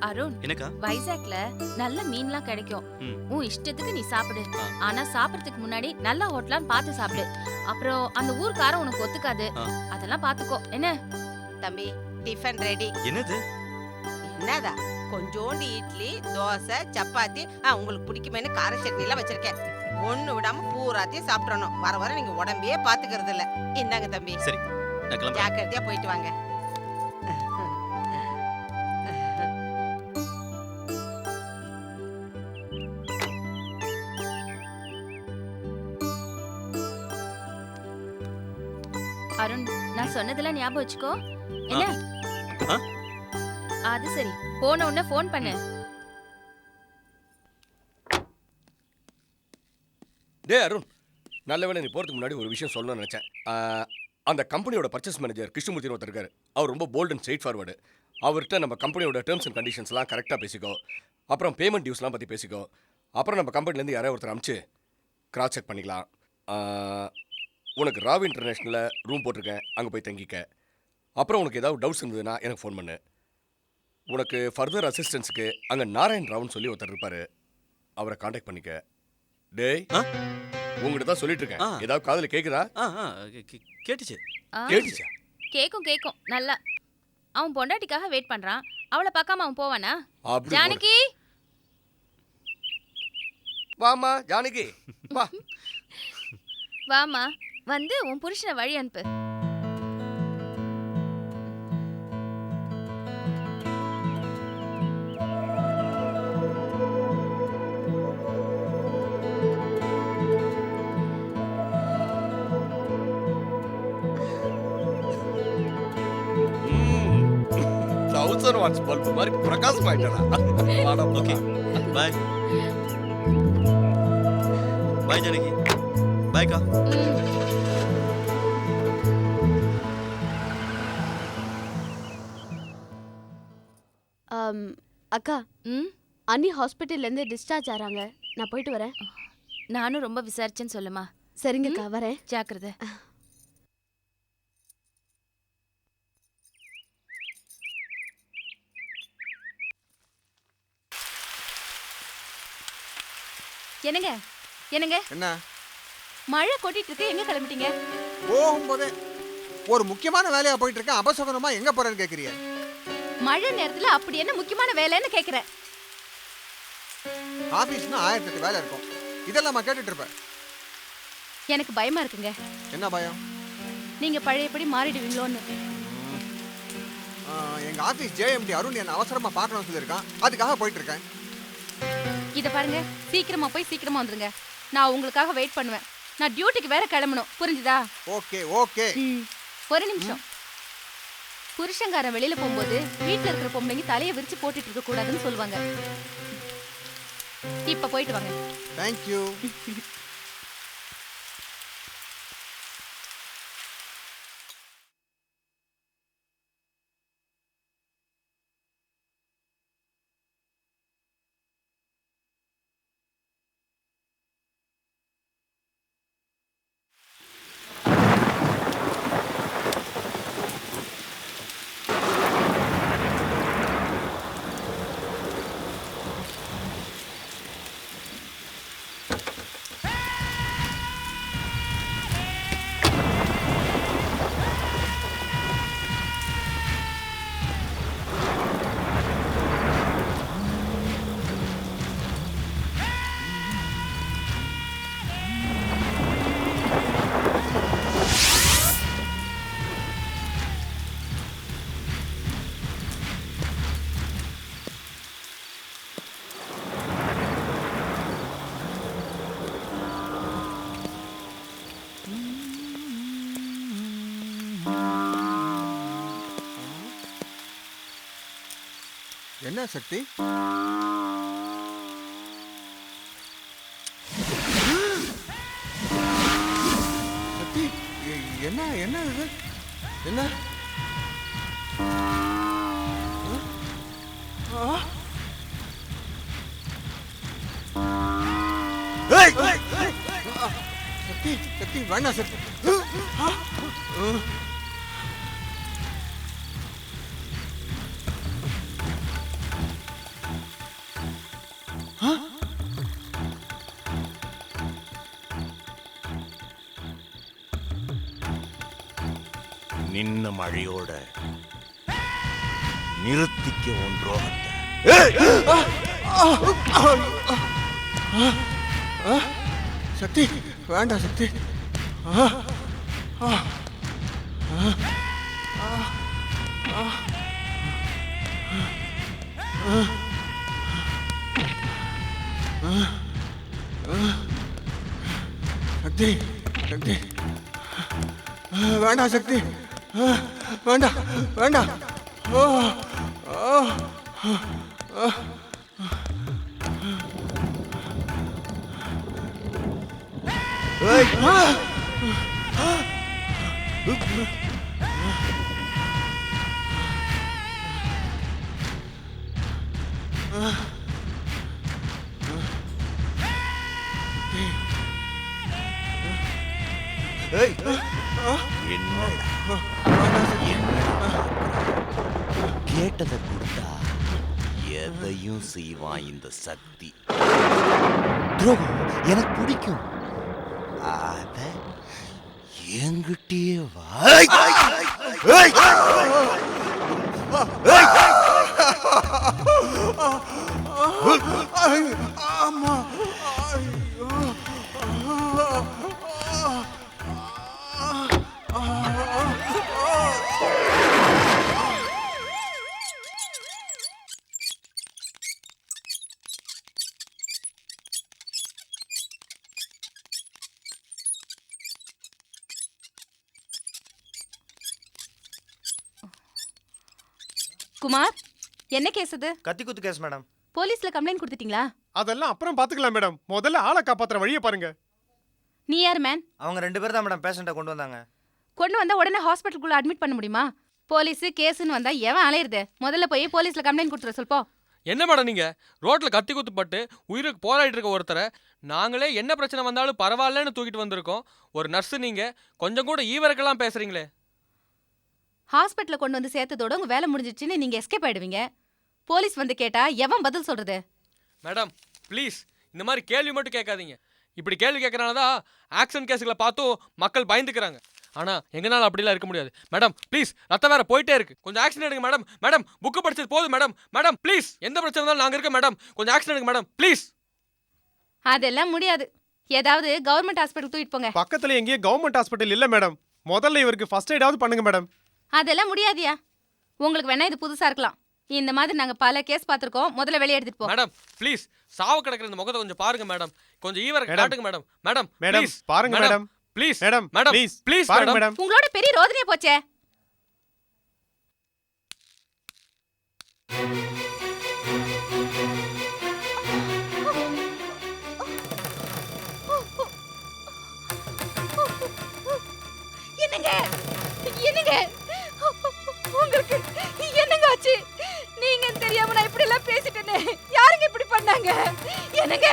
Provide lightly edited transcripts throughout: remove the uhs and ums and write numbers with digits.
அருண், என்னக்கா? வைசாக்ல நல்ல மீன்லாம் கிடைக்கும். உன் இஷ்டத்துக்கு நீ சாப்பிடு. ஆனா சாப்பிடறதுக்கு முன்னாடி நல்ல ஹோட்டலான்னு பார்த்து சாப்பிடு. அப்புறம் அந்த ஊர்க்காரன் உனக்கு ஒத்துக்காது. அதெல்லாம் பாத்துக்கோ. என்ன தம்பி, டிஃபன் ரெடி. என்னது? என்னதா? கொஞ்சோண்டு இட்லி, தோசை, சப்பாத்தி, உங்களுக்கு பிடிக்குமேனு கார சட்னி எல்லாம் வச்சிருக்கேன். ஒண்ணு விடாம பூராத்தையும் சாப்பிடணும். வர வர நீங்க உடம்பையே பாத்துக்கிறது இல்ல. இந்தாங்க தம்பி. சரி, நான் கிளம்புறேன். ஜாக்கிரதையா போயிட்டு வாங்க. அருண், நான் சொன்னதெல்லாம் ஞாபகம் வச்சுக்கோ. என்ன? அது சரி, போன உடனே போன் பண்ணு. டே அருண், நல்ல வேளை நீ போறதுக்கு முன்னாடி ஒரு விஷயம் சொல்லணும்னு நினைச்சேன். அந்த கம்பெனியோட பர்ச்சேஸ் மேனேஜர் கிருஷ்ணமூர்த்தி ஒருத்தர் இருக்காரு. அவர் ரொம்ப போல்ட் அண்ட் ஸ்ட்ரெயிட் ஃபார்வர்டு. அவர்கிட்ட நம்ம கம்பெனியோட டேர்ம்ஸ் அண்ட் கண்டிஷன்ஸ்லாம் கரெக்டாக பேசிக்கோ. அப்புறம் பேமெண்ட் டியூஸ்லாம் பற்றி பேசிக்கோ. அப்புறம் நம்ம கம்பெனிலேருந்து யாராவது ஒருத்தர் அனுப்பிச்சு கிராஸ் செக் பண்ணிக்கலாம். உனக்கு ராவ் இன்டர்நேஷ்னலில் ரூம் போட்டிருக்கேன், அங்கே போய் தங்கிக்க. அப்புறம் உனக்கு ஏதாவது டவுட்ஸ் இருந்ததுன்னா எனக்கு ஃபோன் பண்ணு. உனக்கு ஃபர்தர் அசிஸ்டன்ஸுக்கு அங்கே நாராயண் ராவ்னு சொல்லி ஒருத்தர் இருப்பார், அவரை காண்டாக்ட் பண்ணிக்க. டேய், உங்ககிட்ட தான் சொல்லிட்டு இருக்கேன். ஏதாவது காதுல கேக்குதா? கேட்டுச்சு. கேட்டுச்சா? கேக்கும் நல்லா. அவன் பொண்டாட்டிக்காக வெயிட் பண்றான். அவளை பார்க்காம அவன் போவானா? ஜானகி, வாமா. ஜானகி வா. வாமா, வந்து உன் புருஷனை வழி அனுப்பு. வாட்ஸ் பல்பு மாதிரி பிரகாசமாயிட்டடா. Okay, bye. பை ஜானகி. பைக்கா. அக்கா, அண்ணி ஹாஸ்பிட்டல்ல இருந்து டிஸ்சார்ஜ் ஆறாங்க. நான் போயிட்டு வரேன். நானும் ரொம்ப விசாரிச்சேன்னு சொல்லுமா. சரிங்கக்கா, வரேன். ஜாக்கிரதை. என்னங்க என்னங்க என்ன மழை கொட்டிட்டு இருக்கு, எங்க கிளம்பிட்டீங்க? போகும்போதே ஒரு முக்கியமான வேலையா போயிட்டு இருக்கேன், அபசகுனமா எங்க போறேன்னு கேக்குறீங்க? மழை நேரத்துல அப்படி என்ன முக்கியமான வேலைன்னு கேக்குறேன். ஆபீஸ்னா 1008 வேலை இருக்கும், இதெல்லாம் நான் கேட்டுட்டு இருப்பேன். எனக்கு பயமா இருக்குங்க. என்ன பயம்? நீங்க பழையபடி மாறிடுவீங்களோன்னு. எங்க ஆபீஸ் ஜேஎம்டி அருண் என்ன அவசரமா பார்க்கணும்னு சொல்லியிருக்கான், அதுக்காக போயிட்டு இருக்கேன். இத பாருங்க, சீக்கிரமா போய் சீக்கிரமா வந்துருங்க. நான் உங்களுக்காக வெயிட் பண்ணுவேன். நான் டியூட்டிக்கு வேற கிளம்பணும், புரிஞ்சுதா? Okay okay. ஒரு நிமிஷம். புருஷங்காரன் வெளியில போகும்போது வீட்டுல இருக்கிற பொம்பளைங்க தலையை விரிச்சு போட்டுட்டு இருக்க கூடாதுன்னு சொல்லுவாங்க. இப்ப போயிட்டு வாங்க. Thank you. என்ன சக்தி? சக்தி, என்ன என்ன இது? என்ன? சக்தி சக்தி வேண்டாம் சக்தி. நின்ன மழையோட நிறுத்திக்க உன் துரோகத்தை. சக்தி வேண்டாம் சக்தி. சக்தி சக்தி வேண்டாம் சக்தி வேண்டாம் வேண்டாம். கேட்டதை கொடுத்தா எதையும் செய்வான் இந்த சக்தி. துரோகம் எனக்கு பிடிக்கும். அத என்கிட்டயே ஆமா. குமார், என்ன கேஸ் இது? கத்தி குத்து கேஸ் மேடம். போலீஸ்ல கம்ப்ளைண்ட் கொடுத்துட்டீங்களா? அதெல்லாம் அப்புறம் பாத்துக்கலாம் மேடம். முதல்ல ஆளை காப்பாத்துற வழியை பாருங்க. நீ யார் மேன்? அவங்க 2 பேர் தான் மேடம் பேஷண்ட்டை கொண்டு வந்தாங்க. கொண்டு வந்தா உடனே ஹாஸ்பிட்டலுக்குள்ள அட்மிட் பண்ண முடியுமா? போலீஸ் கேஸ்னு வந்தா எவன் அலையிறது? முதல்ல போய் போலீஸ்ல கம்ப்ளைண்ட் கொடுத்துற சொல்போ. என்ன மேடம் நீங்க ரோட்ல கத்தி குத்துப்பட்டு உயிருக்கு போராடிட்டு இருக்க ஒருத்தரை நாங்களே என்ன பிரச்சனை வந்தாலும் பரவாயில்லன்னு தூக்கிட்டு வந்திருக்கோம். ஒரு நர்ஸ் நீங்க கொஞ்சம் கூட ஈவரக்கெல்லாம் பேசுறீங்களே. ஹாஸ்பிட்டல்ல கொண்டு வந்து சேர்த்ததோட உங்க வேலை முடிஞ்சிச்சுன்னு நீங்க எஸ்கேப் ஆயிடுவீங்க. போலீஸ் வந்து கேட்டா எவன் பதில் சொல்றது? மேடம் ப்ளீஸ் இந்த மாதிரி கேள்வி மட்டும் கேட்காதீங்க. இப்படி கேள்வி கேட்கறனால தான் ஆக்சிடென்ட் கேஸுகளை பார்த்தும் மக்கள் பயந்துக்கிறாங்க. ஆனால் எங்களால் அப்படிலாம் இருக்க முடியாது மேடம். ப்ளீஸ் ரத்தம் வேற போயிட்டே இருக்கு. கொஞ்சம் ஆக்ஷன் எடுங்க மேடம். மேடம் புக்கு படிச்சது போதும் மேடம். மேடம் ப்ளீஸ் எந்த பிரச்சனை இருந்தாலும் நாங்கள் இருக்கோம் மேடம். கொஞ்சம் ஆக்ஷன் எடுங்க மேடம் ப்ளீஸ். அதெல்லாம் முடியாது. ஏதாவது கவர்மெண்ட் ஹாஸ்பிட்டல் தூக்கிட்டு போங்க. பக்கத்துல எங்கேயும் கவர்மெண்ட் ஹாஸ்பிட்டல் இல்ல மேடம். முதல்ல இவருக்கு ஃபர்ஸ்ட் எய்டாவது பண்ணுங்க மேடம். அதெல்லாம் முடியாதியா? உங்களுக்கு வேணா இது புதுசா இருக்கலாம். இந்த மாதிரி நாங்க பல கேஸ் பார்த்திருக்கோம். முதல்ல வெளியே எடுத்துட்டு போ. மேடம் ப்ளீஸ் சாவு கிடக்குற இந்த முகத்தை கொஞ்சம் பாருங்க மேடம். கொஞ்சம் ஈவர காட்டுங்க மேடம். மேடம் மேடம் ப்ளீஸ் பாருங்க madam. Please madam madam please please பாருங்க மேடம். மேடம். உங்களோட பெரிய ரோதனையே போச்சே. என்னங்க என்னங்க உங்களுக்கு என்னங்க ஆச்சு? நீங்க தெரியாம நான் இப்படி எல்லாம் பேசிட்டேனே. யாருங்க இப்படி பண்ணாங்க? என்னங்க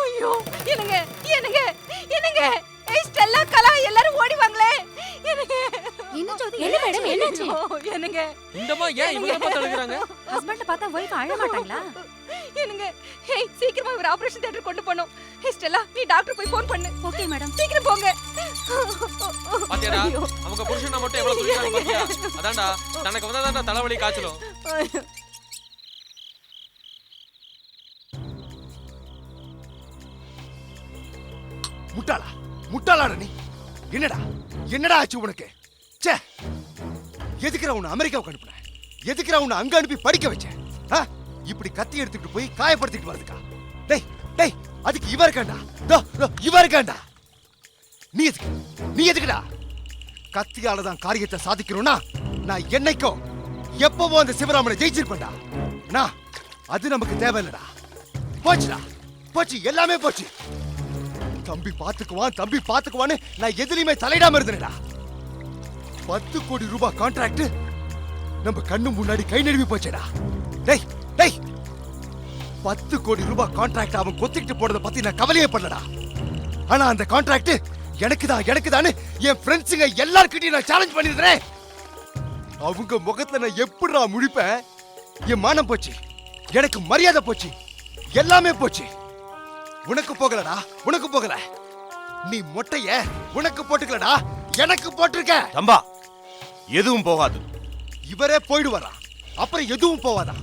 ஐயோ என்னங்க என்னங்க என்னங்க ஏய் ஸ்டெல்லா கலா எல்லாரும் ஓடி வாங்களே. என்னங்க என்ன ஜோதி? என்ன மேடம் என்னாச்சு? என்னங்க இந்தமா ஏன் இவங்க பார்த்து அழுகுறாங்க? ஹஸ்பண்ட பார்த்தா வைஃப் அழ மாட்டாங்களா? என்னங்க ஹேய் சீக்கிரமா இவர ஆபரேஷன் தியேட்டர் கொண்டு போணும். ஹே ஸ்டெல்லா நீ டாக்டர் போய் ஃபோன் பண்ணு. ஓகே மேடம் சீக்கிரம் போங்க. பாத்தியாடா அவங்க புருஷனை மட்டும் எவ்வளவு துணிறாங்க பாத்தியா? அதான்டா தனக்கு வந்தாதான் தலைவலி காய்ச்சலும். முட்டாளா முட்டாளாடா நீ. என்னடா என்னடா ஆச்சு உனக்கு? ச்சே எதுக்குடா உன்னை அமெரிக்காவுக்கு அனுப்புன? எதுக்குடா உன்னை அங்க அனுப்பி படிக்க வச்சேன்? இப்படி கத்தி எடுத்துட்டு போய் காயப்படுத்திட்டு வரதுக்கா? டேய் டேய் அதுக்கு இவ இருக்காண்டா. இவ இருக்காண்டா. நீ எதுக்குடா? கத்தியால தான் காரியத்தை சாதிக்கணும்னா நான் என்னைக்கும் எப்பவோ அந்த சிவராமனை ஜெயிச்சிருப்பேன்டா. நான் அது நமக்கு தேவையில்லடா. போச்சுடா போச்சு எல்லாமே போச்சு. தம்பி பாத்துக்குவான்னு நான் எதுலயுமே தலையிடாம இருந்தேன்டா. 10 கோடி ரூபாய் கான்ட்ராக்ட் நம்ம கண்ணு முன்னாடி கை நழுவி போச்சேடா. டேய் டேய் 10 கோடி ரூபாய் கான்ட்ராக்ட் அவன் கொத்திக்கிட்டு போறத பத்தி நான் கவலையே பண்ணலடா. ஆனா அந்த கான்ட்ராக்ட் எனக்குதான் என் ஃப்ரெண்ட்ஸுங்க எல்லார்கிட்டயும் நான் சேலஞ்ச் பண்ணிருந்தேன். அவங்க முகத்துல நான் எப்படிடா முழிப்பேன்? என் மானம் போச்சு, எனக்கு மரியாதை போச்சு, எல்லாமே போச்சு. உனக்கு போகலடா, உனக்கு போகல. நீ மொட்டைய உனக்கு போட்டுக்கலடா, எனக்கு போட்டிருக்க. தம்பா எதுவும் போகாது. இவரே போயிடுவாரா? அப்புறம் எதுவும் போவாதா?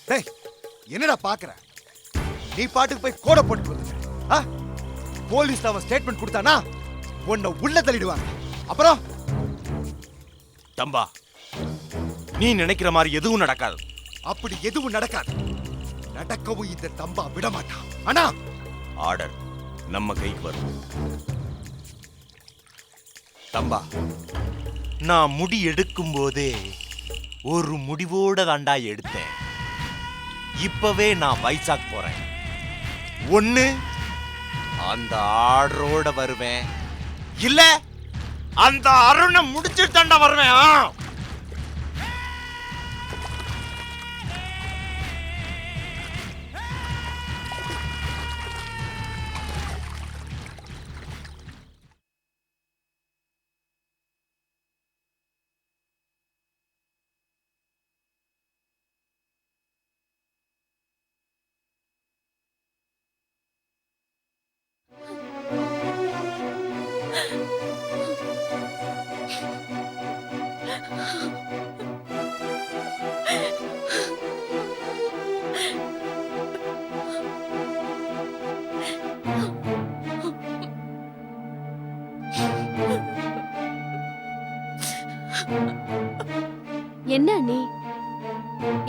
டேய், என்னடா பாக்குற? நீ பாட்டுக்கு போய் கோட போட்டு வந்து போலீஸ் அவன் ஸ்டேட்மெண்ட் கொடுத்தானா உன்னை உள்ள தள்ளிடுவாங்க. அப்புறம் தம்பா, நீ நினைக்கிற மாதிரி எதுவும் நடக்காது. அப்படி எதுவும் நடக்காது. நடக்கவும் இந்த தம்பா விட மாட்டான். ஆனா ஆர்டர் நம்ம கைக்கு வரும். தம்பா, நான் முடி எடுக்கும் போதே ஒரு முடிவோட தாண்டா எடுத்தேன். இப்பவே நான் வைசாக் போறேன். ஒண்ணு அந்த ஆர்டரோட வருவேன், இல்ல அந்த அருணை முடிச்சுட்டு தாண்டா வருவேன். என்ன நீ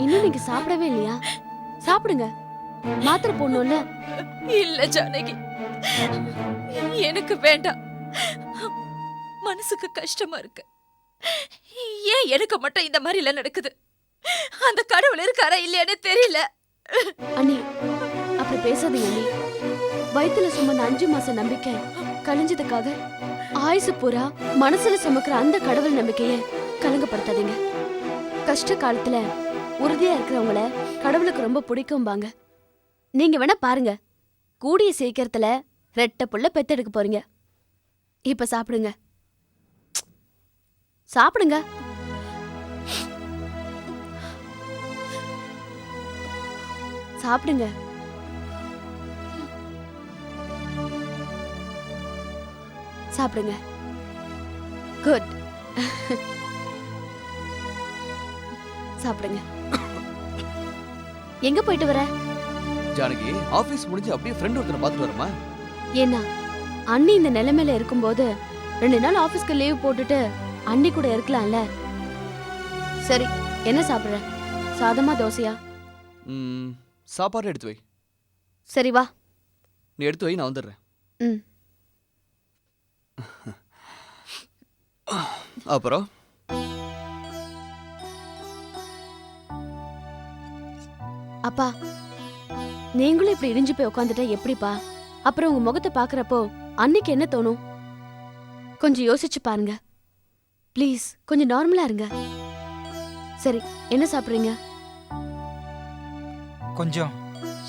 இன்னும் நீங்க சாப்பிடவே இல்லையா? சாப்பிடுங்க, மாத்திரை போடணும்ல. இல்ல ஜானகி, எனக்கு வேண்டாம். மனசுக்கு கஷ்டமா இருக்கு. ஏன் எனக்கு மட்டும் இந்த மாதிரி எல்லாம் நடக்குது? அந்த கடவுள் இருக்காரா இல்லையானே தெரியல. அண்ணி, அப்படி பேசாதீங்க அண்ணி. வயித்துல சுமந்த 5 மாச நம்பிக்கை கழிஞ்சதுக்காக ஆயுசு பூரா மனசுல சுமக்கிற அந்த கடவுள் நம்பிக்கைய கலங்கப்படுத்தாதீங்க. கஷ்ட காலத்துல உறுதியா இருக்கிறவங்கள கடவுளுக்கு ரொம்ப பிடிக்கும்பாங்க. நீங்க வேணா பாருங்க, கூடிய சீக்கிரத்துல 2 புள்ள பெத்தெடுக்க போறீங்க. இப்ப சாப்பிடுங்க, சாப்பிடுங்க. சாப்பிடுங்க. சாப்பிடுங்க. குட். சாப்பிடுங்க. எங்க போயிட்டு வர? ஜானகி, ஆபீஸ் முடிஞ்சு அப்படியே ஃப்ரெண்ட் ஒருத்தனை பார்த்துட்டு வரமா? ஏன்னா அண்ணி இந்த நிலைமையில இருக்கும்போது 2 நாள் ஆபீஸ்க்கு லீவ் போட்டுட்டு அண்ணி கூட இருக்கலாம்ல. சரி, என்ன சாப்பிடுற? சாதமா தோசையா? சாப்பாடு எடுத்து வை. சரி வா. நீ எடுத்து வை, நான் வந்துடுறேன். அப்புறம் அப்பா, நீங்களும் இப்படி இடிஞ்சு போய் உட்காந்துட்டா எப்படிப்பா? அப்புறம் உங்க முகத்தை பாக்குறப்போ அன்னைக்கு என்ன தோணும்? கொஞ்சம் யோசிச்சு பாருங்க ப்ளீஸ். கொஞ்சம் நார்மலா இருங்க. சரி, என்ன சாப்பிடுறீங்க? கொஞ்சம்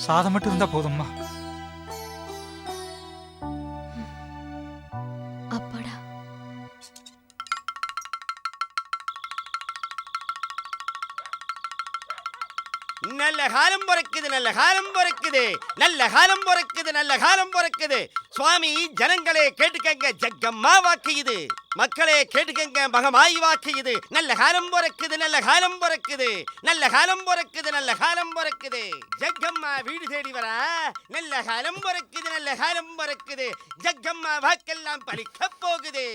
சாதம் மட்டும் இருந்தா போதும்மா. அப்பாடா. நல்ல காலம் பிறக்குது, நல்ல காலம் பிறக்குது, நல்ல காலம் பிறக்குது, நல்ல காலம் பிறக்குது. சுவாமி, ஜனங்களே கேட்டுக்கங்க, ஜக்கம்மா வாக்கு இது. மக்களே கேட்டுக்கங்க, மகமாயி வாக்கு இது. நல்ல காலம் பிறக்குது, நல்ல காலம் பிறக்குது, நல்ல காலம் பிறக்குது, நல்ல காலம் பிறக்குது. ஜக்கம்மா வீடு தேடி வரா. நல்ல காலம் பிறக்குது, நல்ல காலம் பிறக்குது. ஜக்கம்மா வாக்கெல்லாம் பலிக்க போகுது.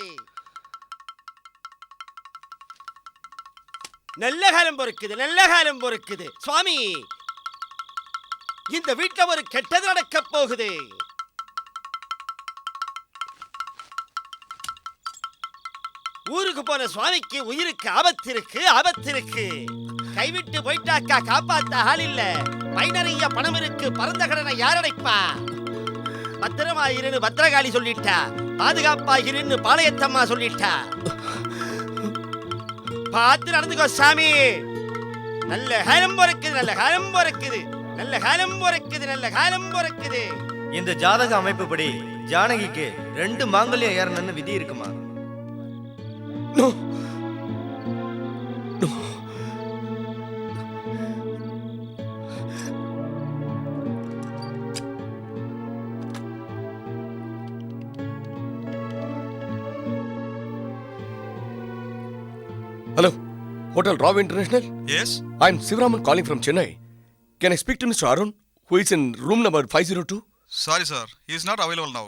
நல்ல காலம் பொறுக்குது, நல்ல காலம் பொறுக்குது. சுவாமி, இந்த வீட்டுல ஒரு கெட்டது நடக்க போகுது. ஊருக்கு போன சுவாமிக்கு உயிருக்கு ஆபத்து இருக்கு, ஆபத்து இருக்கு. கைவிட்டு போயிட்டாக்கா காப்பாத்த ஆள் இல்ல. பை நிறைய பணம் இருக்கு, பரந்த கடனை யார் அடைப்பா? பத்திரமாயிருன்னு பத்திரகாளி சொல்லிட்டா, பாதுகாப்பாயிருன்னு பாளையத்தம்மா சொல்லிட்டா. பார்த்து நடந்துக்கோ சாமி. நல்ல காலம் பிறக்குது, நல்ல காலம் பிறக்குது, நல்ல காலம் பிறக்குது, நல்ல காலம் பிறக்குது. இந்த ஜாதக அமைப்புப்படி ஜானகிக்கு 2 மாங்கல்யம் ஏறணும்னு விதி இருக்குமா? Hello, Hotel Raw International? Yes? I'm Sivaraman calling from Chennai. Can I speak to Mr. Arun, who is in room number 502? Sorry, sir. He is not available now.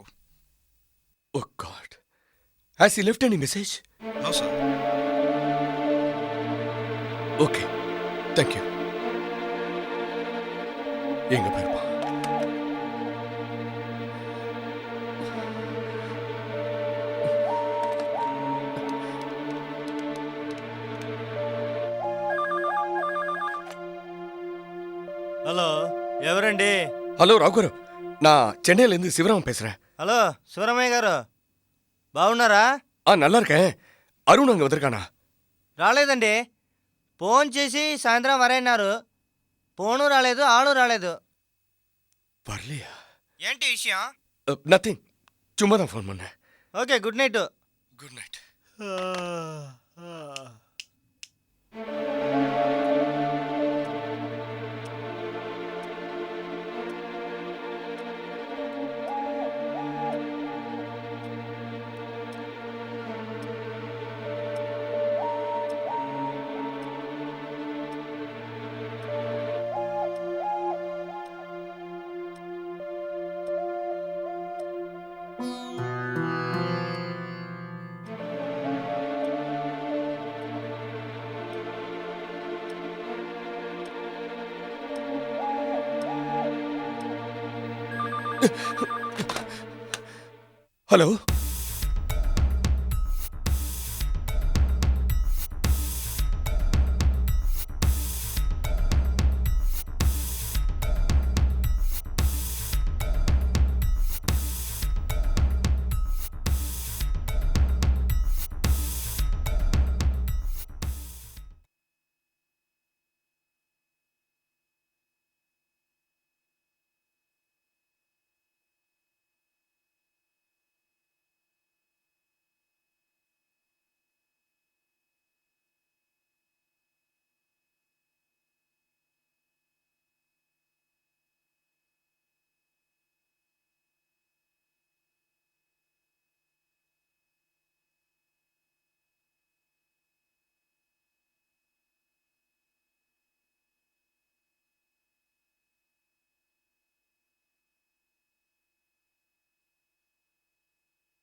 Oh, God. Has he left any message? No, sir. Okay. Thank you. எங்க போயிருப்பான்? Hello ఎవరండి? Hello రావు గారు, నా చెన్నైலேருந்து சிவராமன் பேசுறேன். Hello Sivaramayya గారు, బాగున్నారా? நல்லா இருக்கேன். అరుణ్ அங்க வந்திருக்கானா? రాలేదండి. ఫోన్ చేసి సాయంత్రం వరైనారు. ఫోను రాలేదు, ఆಳು రాలేదు. வரலையா? ఏంటి విషయం? நத்திங், சும்மா தான் ஃபோன் பண்ணேன். Okay, good night. Good night. Hello